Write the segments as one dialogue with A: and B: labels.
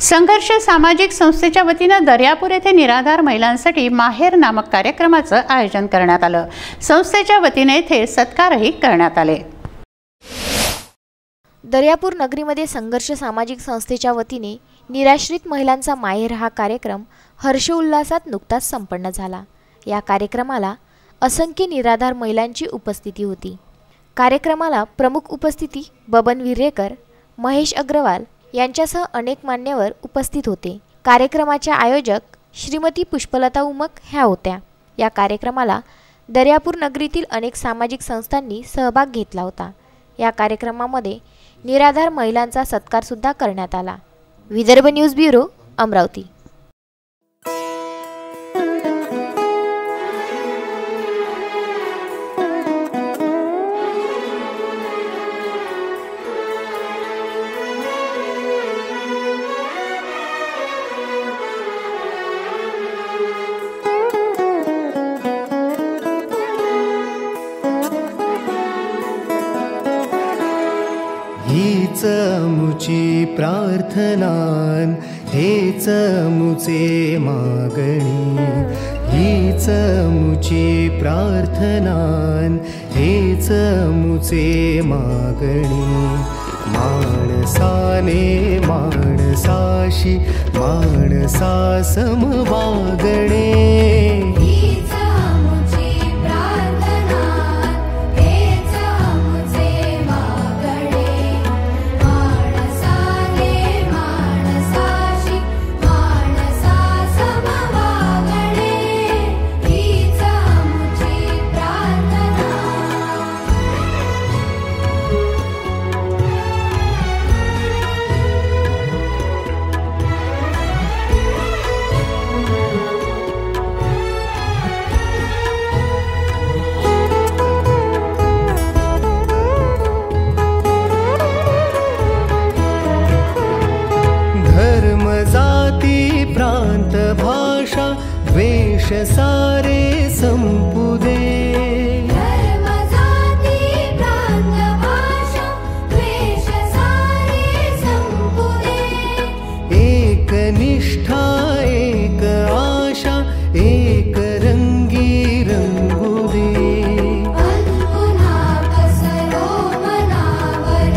A: संघर्ष सामाजिक संस्थेच्या वतीनं दर्यापूर येथे निराधार महिलांसाठी माहेर नामक कार्यक्रमाचं आयोजन करण्यात आलं। संस्थेच्या वतीने येथे सत्कारही करण्यात आले।
B: दर्यापूर नगरीमध्ये संघर्ष सामाजिक संस्थेच्या वतीने निराश्रित महिलांचा माहेर हा कार्यक्रम हर्षोल्लासात नुकताच संपन्न झाला। या कार्यक्रमाला असंख्य निराधार महिलांची उपस्थिती होती। कार्यक्रमाला प्रमुख उपस्थिती बबन विरेकर, महेश अग्रवाल यांच्यासह अनेक मान्यवर उपस्थित होते। कार्यक्रमाच्या आयोजक श्रीमती पुष्पलता उमक ह्या होत्या। या कार्यक्रमाला दर्यापूर नगरीतील अनेक सामाजिक संस्थांनी सहभाग घेतला होता। या कार्यक्रमामध्ये निराधार महिलांचा सत्कार सुद्धा करण्यात आला। Vidarbha news bureau, Amravati.
C: हीच मुची प्रार्थनान, हेच मुचे मागणी। हीच मुची प्रार्थनान, हेच मुचे मागणी। माणसाने माणसाशी माणसा सम वागणे। प्रांत भाषा द्वेष सारे संपू दे।
D: धर्म जाती प्रांत भाषा द्वेष सारे संपू दे।
C: एक निष्ठा एक आशा एक रंगी रंगू दे।
D: पुन्हा पसरो मनावर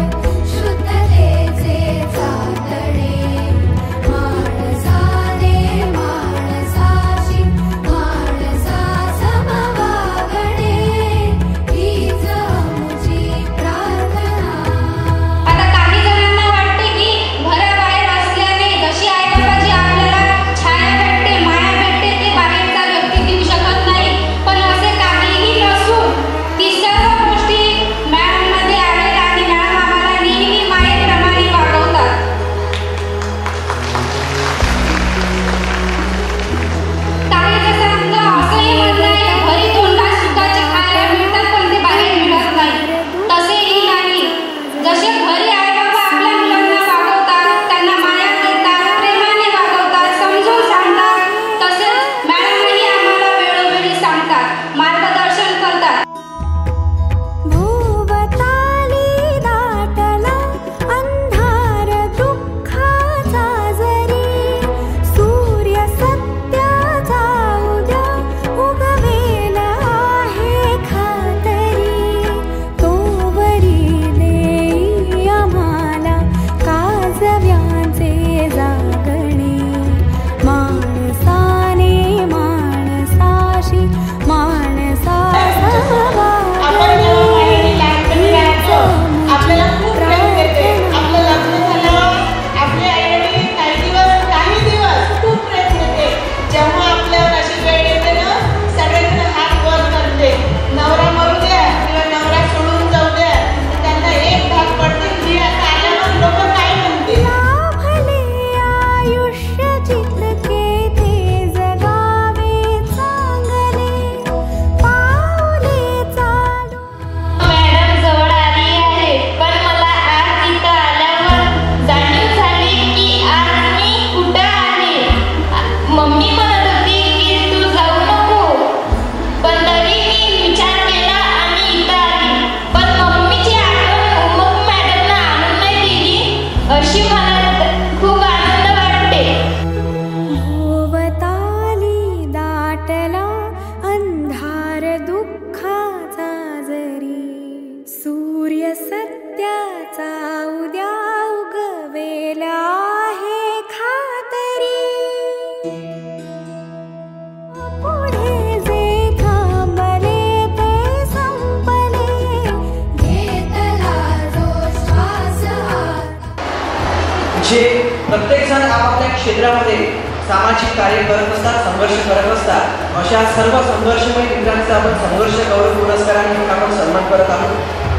D: शुद्धतेचे चांदणे। माणसाने माणसाशी माणसा समवागणे।
E: प्रत्येकजण आपापल्या क्षेत्रामध्ये सामाजिक कार्य करत असतात, संघर्ष करत असतात. अशा सर्व संघर्षमय मित्रांचा आपण संघर्ष गौरव पुरस्काराने आपण सन्मान करत आहोत.